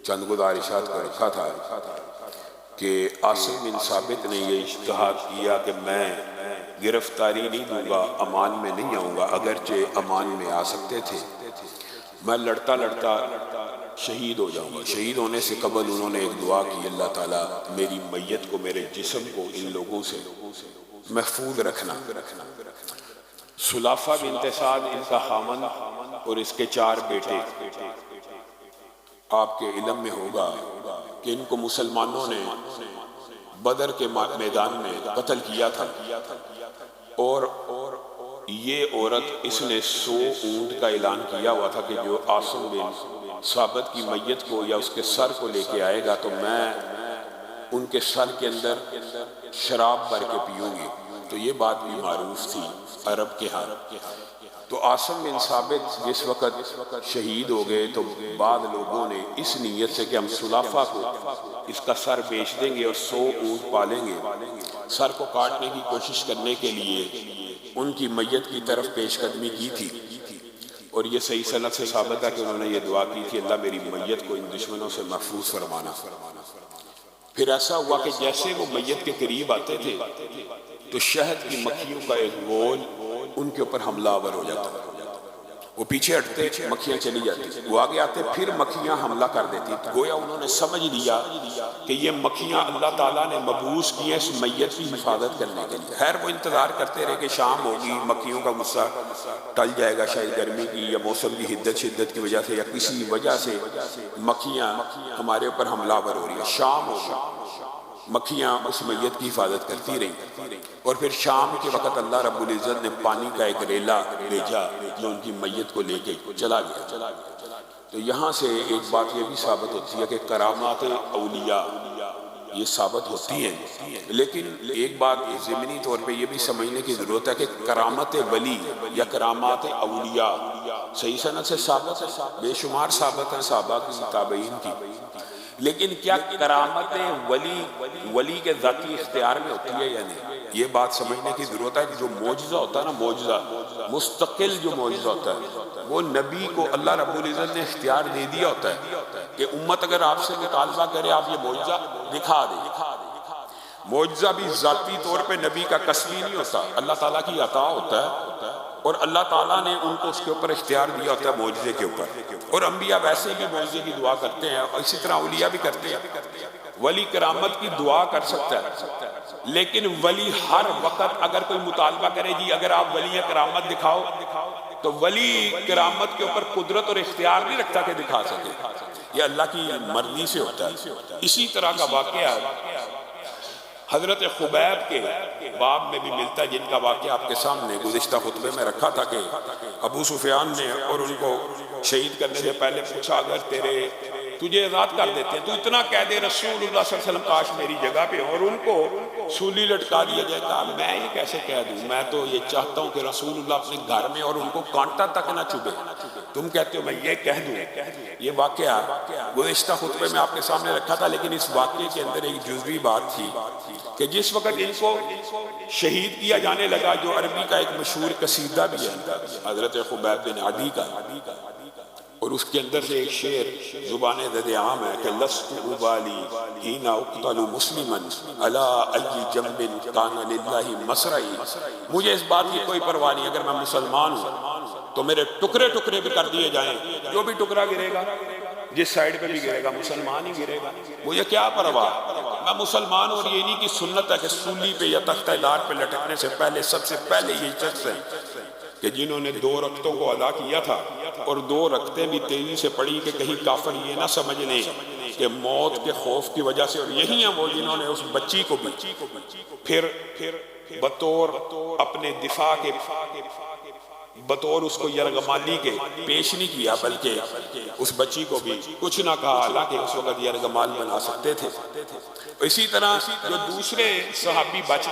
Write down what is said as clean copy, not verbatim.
چند گزارشات کو رکھا تھا کہ عاصم بن ثابت نے یہ اجتہاد کیا کہ میں گرفتاری نہیں دوں گا، امان میں نہیں آؤں گا، اگرچہ امان میں آ سکتے تھے، میں لڑتا لڑتا شہید ہو جاؤں گا۔ شہید ہونے سے قبل انہوں نے ایک دعا کی، اللہ تعالیٰ میری میت کو، میرے جسم کو ان لوگوں سے محفوظ رکھنا۔ سلافہ بنت سعد ان کا خامن اور اس کے 4 بیٹے، آپ کے علم میں ہوگا کہ ان کو مسلمانوں نے بدر کے میدان میں قتل کیا تھا، اور یہ عورت اس نے 100 اونٹ کا اعلان کیا ہوا تھا کہ جو عاصم بن ثابت کی میت کو یا اس کے سر کو لے کے آئے گا تو میں ان کے سر کے اندر شراب بھر کے پیوں گی۔ تو یہ بات بھی معروف تھی عرب کے ہاں۔ تو عاصم بن ثابت جس وقت شہید ہو گئے تو بعض لوگوں نے اس نیت سے کہ ہم سلافہ کو اس کا سر بیچ دیں گے اور 100 اونٹ پالیں گے، سر کو کاٹنے کی کوشش کرنے کے لیے ان کی میت کی طرف پیش قدمی کی تھی، اور یہ صحیح سند سے ثابت ہے کہ انہوں نے یہ دعا کی تھی، اللہ میری میت کو ان دشمنوں سے محفوظ فرمانا۔ پھر ایسا ہوا کہ جیسے وہ میت کے قریب آتے تھے تو شہد کی مکھیوں کا ایک گول ان کے اوپر حملہ آور ہو جاتا، وہ پیچھے ہٹتے مکھیاں چلی جاتی، وہ آگے آتے پھر مکھیاں حملہ کر دیتی۔ گویا انہوں نے سمجھ لیا کہ یہ مکھیاں اللہ تعالیٰ نے مبعوث کی ہیں اس میت کی حفاظت کرنے کے لیے۔ خیر وہ انتظار کرتے رہے کہ شام ہوگی، مکھیوں کا غصہ ٹل جائے گا، شاید گرمی کی یا موسم کی شدت کی وجہ سے یا کسی وجہ سے مکھیاں ہمارے اوپر حملہ آور ہو رہی ہیں۔ شام ہوگی، مکھیاں اس میت کی حفاظت کرتی رہیں، اور پھر شام کے وقت اللہ رب العزت نے پانی کا ایک ریلا بھیجا جو ان کی میت کو لے کے چلا گیا۔ تو یہاں سے ایک بات یہ بھی ثابت ہوتی ہے کہ کرامات اولیاء یہ ثابت ہوتی ہیں، لیکن ایک بات ضمنی طور پہ یہ بھی سمجھنے کی ضرورت ہے کہ کرامت ولی یا کرامات اولیاء صحیح سند سے ثابت ہے، بے شمار ثابت ہیں صحابہ کی، تابعین کی، لیکن کیا کرامت ولی کے ذاتی اختیار میں ہوتی ہے یا نہیں؟ یہ بات سمجھنے کی ضرورت ہے کہ جو معجزہ ہوتا ہے نا، معجزہ مستقل جو معجزہ ہوتا ہے وہ نبی کو اللہ رب العزت نے اختیار دے دیا ہوتا ہے کہ امت اگر آپ سے مطالبہ کرے آپ یہ معجزہ دکھا دیں۔ معجزہ بھی ذاتی طور پہ نبی کا کسبی نہیں ہوتا، اللہ تعالیٰ کی عطا ہوتا ہے، اور اللہ تعالیٰ نے ان کو اس کے اوپر اختیار دیا ہوتا ہے معجزے کے اوپر، اور انبیاء ویسے بھی معجزے کی دعا کرتے ہیں، اور اسی طرح اولیاء بھی کرتے ہیں۔ ولی کرامت کی دعا کر سکتا ہے، لیکن ولی ہر وقت اگر کوئی مطالبہ کرے جی اگر آپ ولی کرامت دکھاؤ، تو ولی کرامت کے اوپر قدرت اور اختیار نہیں رکھتا کہ دکھا سکے، یہ اللہ کی مرضی سے ہوتا ہے۔ اسی طرح کا واقعہ حضرت خبیب کے باب میں بھی ملتا ہے، جن کا واقعہ آپ کے سامنے گزشتہ خطبے میں رکھا تھا کہ ابو سفیان نے اور ان کو شہید کرنے سے پہلے پوچھا اگر تجھے آزاد کر دیتے ہیں تو اتنا کہہ دے رسول اللہ صلی اللہ علیہ وسلم کاش میری جگہ پہ، اور ان کو سولی لٹکا دیا جائے گا۔ میں یہ کیسے کہہ دوں، میں تو یہ چاہتا ہوں کہ رسول اللہ اپنے گھر میں اور ان کو کانٹا تک نہ چبھے، تم کہتے ہو میں یہ کہہ دوں۔ یہ واقعہ گزشتہ خطبے میں آپ کے سامنے رکھا تھا، لیکن اس واقعے کے اندر ایک جزوی بات تھی کہ جس وقت ان کو شہید کیا جانے لگا، جو عربی کا ایک مشہور قصیدہ بھی ہے حضرت خبیب بن عدی کا، اور اس کے اندر سے ایک شعر زبان زد عام ہے کہ لست ابالی حین اقتل مسلما علی ای جنب کان للہ مسرعی، مجھے اس بات کی کوئی پرواہ نہیں اگر میں مسلمان ہوں تو میرے ٹکڑے ٹکڑے بھی کر دیے جائیں، جو بھی ٹکڑا گرے گا جس سائیڈ پہ بھی گرے گا مسلمان ہی گرے گا، مجھے کیا پرواہ، میں مسلمان ہوں۔ اور یہ نہیں کہ سنت ہے کہ سولی پہ یا تختہ دار پہ لٹکنے سے پہلے سب سے پہلے یہ شخص ہے کہ جنہوں نے 2 رکعتوں کو ادا کیا تھا، اور 2 رکعتیں بھی تیزی سے پڑھی کہ کہیں کافر یہ نہ سمجھ لیں کہ موت کے خوف کی وجہ سے، اور یہی ہیں وہ جنہوں نے اس بچی کو بھی پھر بطور اپنے دفاع کے، بطور اس کو یرغمالی کے پیش نہیں کیا، بلکہ اس بچی کو بھی کچھ نہ کہا، حالانکہ اس وقت یرغمال بنا سکتے تھے۔ اسی طرح جو دوسرے صحابی بچ